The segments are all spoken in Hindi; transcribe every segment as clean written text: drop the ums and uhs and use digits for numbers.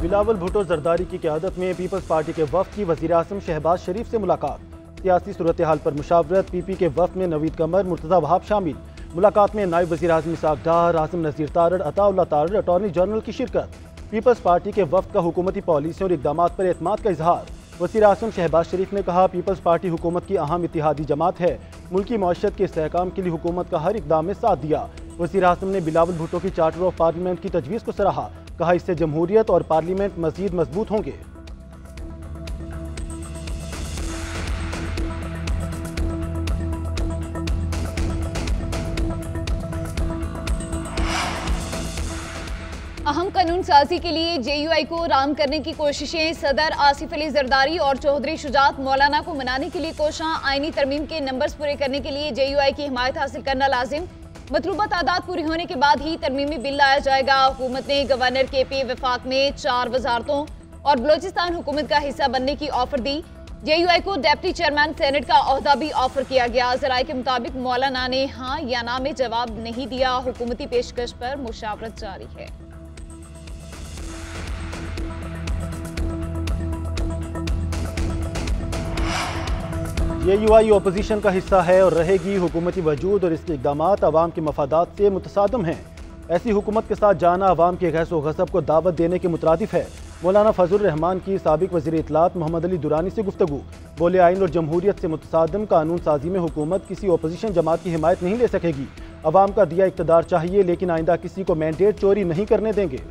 बिलावल भुट्टो जरदारी की क़यादत में पीपल्स पार्टी के वफ़द की वज़ीर आज़म शहबाज शरीफ से मुलाकात। सियासी सूरत हाल पर मुशावरत। पीपी के वफ़द में नवीद कमर, मुर्तज़ा वहाब शामिल। मुलाकात में नायब वज़ीर आज़म इसाक डार, आज़म नज़ीर तारड़, अताउल्लाह तारड़, अटॉर्नी जनरल की शिरकत। पीपल्स पार्टी के वफ़द का हुकूमती पॉलिसियों और इक़दामात पर एतमाद का इजहार। वज़ीर आज़म शहबाज शरीफ ने कहा, पीपल्स पार्टी हुकूमत की अहम इत्तेहादी जमात है। मुल्की मईशत के इस्तेहकाम के लिए हुकूमत का हर इक़दाम में साथ दिया। वज़ीर आज़म ने बिलावल भुट्टो की चार्टर ऑफ पार्लियामेंट की तजवीज़ को सराहा। कहा, इससे जमहूरियत और पार्लियामेंट मज़ीद मजबूत होंगे। अहम कानून साजी के लिए JUI को राम करने की कोशिशें। सदर आसिफ अली जरदारी और चौधरी शुजात मौलाना को मनाने के लिए कोशां। आईनी तरमीम के नंबर्स पूरे करने के लिए JUI की हिमायत हासिल करना लाजिम। मतलूबा तादाद पूरी होने के बाद ही तरमीमी बिल लाया जाएगा। हुकूमत ने गवर्नर KP वफाक में 4 वजारतों और बलोचिस्तान हुकूमत का हिस्सा बनने की ऑफर दी। JUI को डेप्टी चेयरमैन सेनेट का ओहदा भी ऑफर किया गया। जराये के मुताबिक मौलाना ने हाँ या ना में जवाब नहीं दिया। हुकूमती पेशकश पर मुशावरत जारी है। JUI अपोजिशन का हिस्सा है और रहेगी। हुकूमती वजूद और इसके इक़दामात अवाम के मफादात से मुतसादम हैं। ऐसी हुकूमत के साथ जाना अवाम के गैस व गज़ब को दावत देने के मुतरादिफ है। मौलाना फजल रहमान की साबिक वज़ीर इत्तलात मोहम्मद अली दुरानी से गुफ्तगू। बोले, आइन और जमहूरियत से मुतसादम कानून साजी में हुकूमत किसी अपोजिशन जमात की हिमायत नहीं ले सकेगी। अवाम का दिया इक़्तिदार चाहिए, लेकिन आइंदा किसी को मैंडेट चोरी नहीं करने देंगे।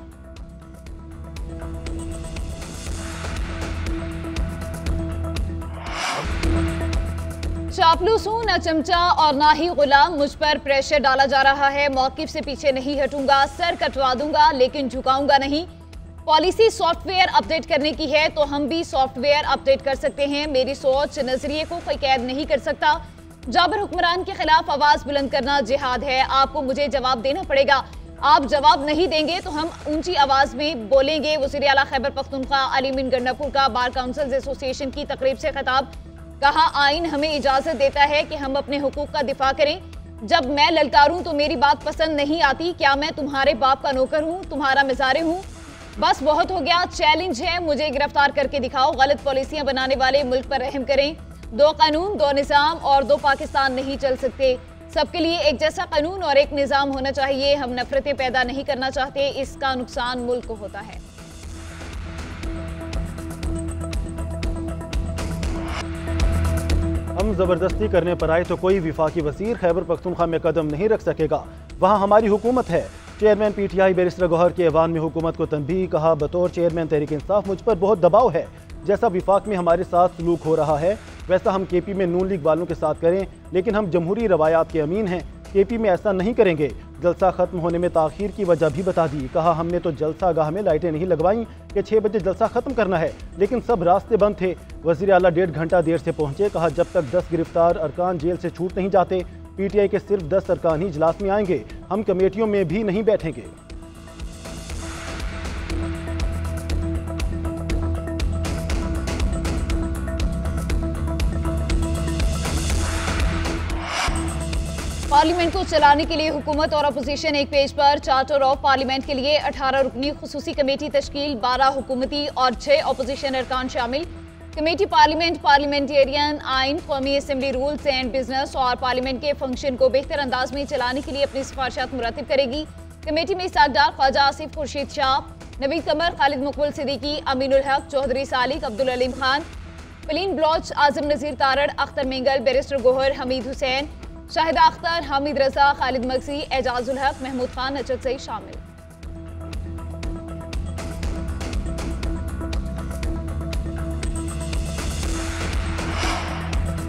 चापलूस हूं, न चमचा और ना ही गुलाम। मुझ पर प्रेशर डाला जा रहा है। मौक़िफ़ से पीछे नहीं हटूंगा। सर कटवा दूंगा लेकिन झुकाऊंगा नहीं। पॉलिसी सॉफ्टवेयर अपडेट करने की है तो हम भी सॉफ्टवेयर अपडेट कर सकते हैं। मेरी सोच नजरिए को कोई कैद नहीं कर सकता। जाबर हुक्मरान के खिलाफ आवाज बुलंद करना जिहाद है। आपको मुझे जवाब देना पड़ेगा। आप जवाब नहीं देंगे तो हम ऊंची आवाज में बोलेंगे। वज़ीर आला खैबर पख्तूनख्वा अली मीन गंडापुर का बार काउंसिल एसोसिएशन की तकरीब से खिताब। कहा, आइन हमें इजाजत देता है कि हम अपने हुकूक का दिफा करें। जब मैं ललकारूं तो मेरी बात पसंद नहीं आती। क्या मैं तुम्हारे बाप का नौकर हूं, तुम्हारा मिजारे हूं? बस बहुत हो गया। चैलेंज है, मुझे गिरफ्तार करके दिखाओ। गलत पॉलिसियां बनाने वाले मुल्क पर रहम करें। 2 कानून, 2 निज़ाम और 2 पाकिस्तान नहीं चल सकते। सबके लिए एक जैसा कानून और एक निज़ाम होना चाहिए। हम नफरतें पैदा नहीं करना चाहते, इसका नुकसान मुल्क को होता है। हम जबरदस्ती करने पर आए तो कोई विफाकी वज़ीर खैबर पख्तूनख्वा में कदम नहीं रख सकेगा। वहाँ हमारी हुकूमत है। चेयरमैन PTI बैरिस्टर गौहर के ऐवान में हुकूमत को तंबीह। कहा, बतौर चेयरमैन तहरीक इंसाफ मुझ पर बहुत दबाव है। जैसा विफाक में हमारे साथ सलूक हो रहा है वैसा हम KP में नून लीग वालों के साथ करें, लेकिन हम जमहूरी रवायात के अमीन हैं। KP में ऐसा नहीं करेंगे। जलसा खत्म होने में ताखीर की वजह भी बता दी। कहा, हमने तो जलसा गाह में लाइटें नहीं लगवाई कि 6 बजे जलसा खत्म करना है, लेकिन सब रास्ते बंद थे। वज़ीर आला 1.5 घंटा देर से पहुंचे। कहा, जब तक 10 गिरफ्तार अरकान जेल से छूट नहीं जाते PTI के सिर्फ 10 अरकान ही इजलास में आएंगे। हम कमेटियों में भी नहीं बैठेंगे। पार्लियामेंट को चलाने के लिए हुकूमत और अपोजिशन एक पेज पर। चार्टर ऑफ पार्लियामेंट के लिए 18 रुकनी खुसूसी कमेटी तश्कील। 12 हुकूमती और 6 अपोजिशन अरकान शामिल। कमेटी पार्लियामेंट, पार्लियामेंटेरियन, आइन, कौमी असम्बली रूल्स एंड बिजनेस और पार्लियामेंट के फंक्शन को बेहतर अंदाज में चलाने के लिए अपनी सिफारिशात मुरतब करेगी। कमेटी में इसाक डार, ख्वाजा आसिफ, खुर्शीद शाह, नवीद कमर, खालिद मुकबल सिद्दीकी, अमीनुल हक, चौधरी सालिक, अब्दुल अलीम खान, फलीन बलोच, आज़म नज़ीर तारड़, अख्तर मेंगल, बैरिस्टर गोहर, हमीद हुसैन, शाहिदा अख्तर, हामिद रजा, खालिद मगसी, एजाजुल हक, महमूद खान, नजर सईद शामिल।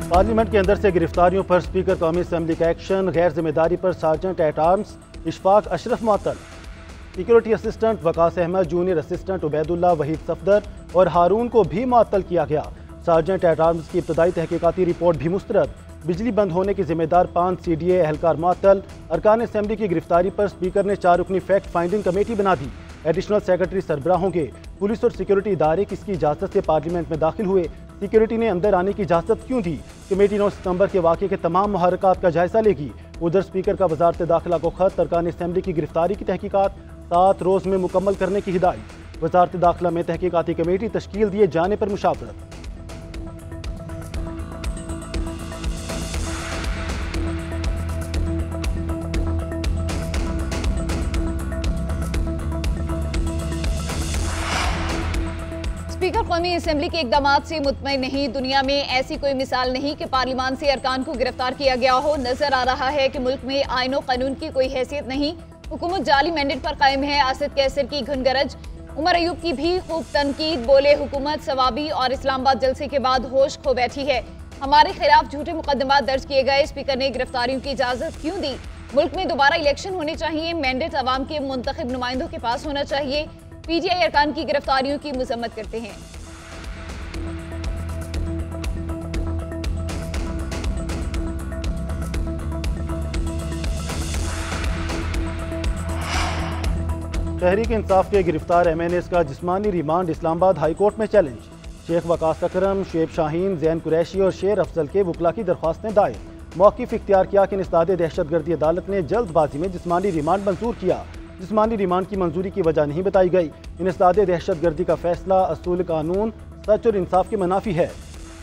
पार्लियामेंट के अंदर से गिरफ्तारियों पर स्पीकर कौमी असम्बली का एक्शन। गैर जिम्मेदारी पर sergeant at arms Ishfaq Ashraf मुअत्तल। Security assistant Waqas Ahmad, junior assistant Ubaidullah, Waheed Safdar और हारून को भी मुअत्तल किया गया। सार्जेंट एट आर्म्स की इब्तदाई तहकीकाती रिपोर्ट भी मुस्तरद। बिजली बंद होने के जिम्मेदार 5 CDA एहलकार मुअत्तल। अरकान असम्बली की गिरफ्तारी पर स्पीकर ने 4 रुकनी फैक्ट फाइंडिंग कमेटी बना दी। एडिशनल सेक्रेटरी सरबराह होंगे। पुलिस और सिक्योरिटी इदारे किसकी इजाज़त से पार्लियामेंट में दाखिल हुए? सिक्योरिटी ने अंदर आने की इजाज़त क्यों दी? कमेटी 9 सितंबर के वाक़े के तमाम मुहर्रकात का जायजा लेगी। उधर स्पीकर का वजारत दाखिला को खत। अरकान असम्बली की गिरफ्तारी की तहकीकात 7 रोज़ में मुकम्मल करने की हिदायत। वजारत दाखिला में तहकीकाती कमेटी तश्कील दिए जाने पर मुशावरत। स्पीकर कौमी असेंबली के इकदामात से मुतमईन नहीं। दुनिया में ऐसी कोई मिसाल नहीं कि पार्लियामान से अरकान को गिरफ्तार किया गया हो। नजर आ रहा है कि मुल्क में आईन और कानून की कोई हैसियत नहीं। हुकूमत जाली मैंडेट पर कायम है। असद कैसर की घुनगरज, उमर अयूब की भी खूब तनकीद। बोले हुकूमत सवाबी और इस्लामाबाद जलसे के बाद होश खो बैठी है। हमारे खिलाफ झूठे मुकदमा दर्ज किए गए। स्पीकर ने गिरफ्तारियों की इजाजत क्यों दी? मुल्क में दोबारा इलेक्शन होने चाहिए। मैंडेट अवाम के मुंतखब नुमाइंदों के पास होना चाहिए। पीटीआई अरकान की गिरफ्तारियों की मजम्मत करते हैं। तहरीक इंसाफ के गिरफ्तार MNAs का जिस्मानी रिमांड इस्लामाबाद हाई कोर्ट में चैलेंज। शेख वकास अकरम, शुएब शाहीन, जैन कुरैशी और शेर अफजल के वकला की दरख्वास्तें दायर। मौक़िफ़ इख्तियार किया कि इंसदाद दहशतगर्दी अदालत ने जल्दबाजी में जिस्मानी रिमांड मंजूर किया। जिस्मानी रिमांड की मंजूरी की वजह नहीं बताई गई। इंसदाद दहशतगर्दी का फैसला असूल कानून, सच और इंसाफ के मनाफी है।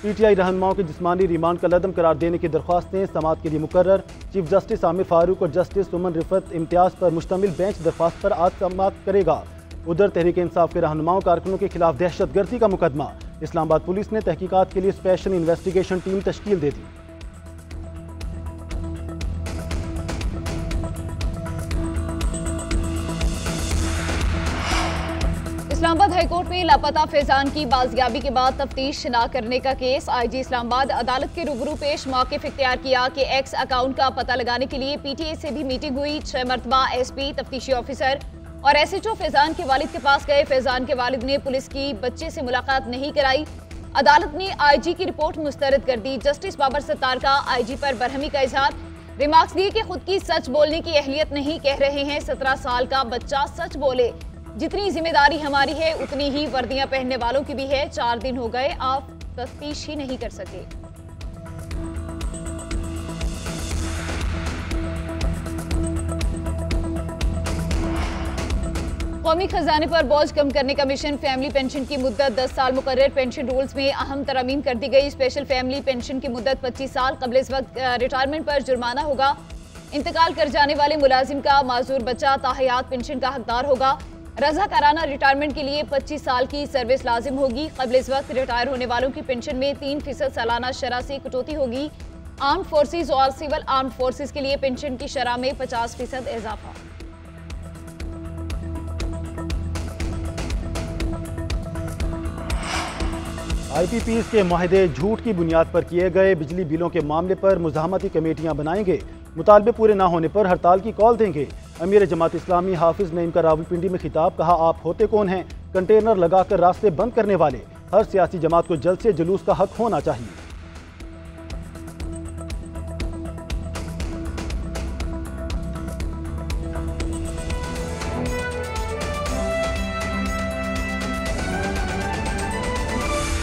पीटीआई रहनुमाओं के जिस्मानी रिमांड का लदम करार देने की दरख्वास्तें समाअत के लिए मुकर्रर। चीफ जस्टिस आमिर फारूक और जस्टिस सुमन रिफत इम्तियाज पर मुश्तमिल बेंच दरख्वास्त पर आज समाअत करेगा। उधर तहरीक इंसाफ के रहनुमाओं कारकुनों के खिलाफ दहशतगर्दी का मुकदमा। इस्लामाबाद पुलिस ने तहकीकात के लिए स्पेशल इन्वेस्टिगेशन टीम तश्कील दे दी। इस्लामाबाद हाईकोर्ट में लापता फैजान की बाजियाबी के बाद तफ्तीश न करने का केस। IG इस्लामाबाद अदालत के रूबरू पेश मौक़िफ़ इख्तियार किया कि एक्स अकाउंट का पता लगाने के लिए PTA से भी मीटिंग हुई। 6 मरतबा SP, तफ्तीशी ऑफिसर और SHO फैजान के वालिद के पास गए। फैजान के वालिद ने पुलिस की बच्चे से मुलाकात नहीं कराई। अदालत ने IG की रिपोर्ट मुस्तरद कर दी। जस्टिस बाबर सत्तार का IG पर बरहमी का इजहार। रिमार्क्स दिए कि खुद की सच बोलने की अहलियत नहीं, कह रहे हैं 17 साल का बच्चा सच बोले। जितनी जिम्मेदारी हमारी है उतनी ही वर्दियां पहनने वालों की भी है। 4 दिन हो गए, आप तफ्तीश ही नहीं कर सके। कौमी खजाने पर बोझ कम करने का मिशन। फैमिली पेंशन की मुद्दत 10 साल मुकर्रर। पेंशन रूल्स में अहम तरमीम कर दी गई। स्पेशल फैमिली पेंशन की मुद्दत 25 साल। कबल इस वक्त रिटायरमेंट पर जुर्माना होगा। इंतकाल कर जाने वाले मुलाजिम का माजूर बच्चा ताहयात पेंशन का हकदार होगा। रज़ाकाराना रिटायरमेंट के लिए 25 साल की सर्विस लाजिम होगी। कबल इस वक्त रिटायर होने वालों की पेंशन में 3% सालाना शरह से कटौती होगी। आर्म्ड फोर्सेज और सिविल आर्म्ड फोर्सेज के लिए पेंशन की शरह में 50% इजाफा। IPPs के माहदे झूठ की बुनियाद पर किए गए। बिजली बिलों के मामले पर मुज़ाहमती कमेटियां बनाएंगे। मुतालबे पूरे ना होने पर हड़ताल की कॉल देंगे। अमीर जमात इस्लामी हाफिज नईम का रावलपिंडी में खिताब। कहा, आप होते कौन हैं कंटेनर लगाकर रास्ते बंद करने वाले? हर सियासी जमात को जल्द से जुलूस का हक होना चाहिए।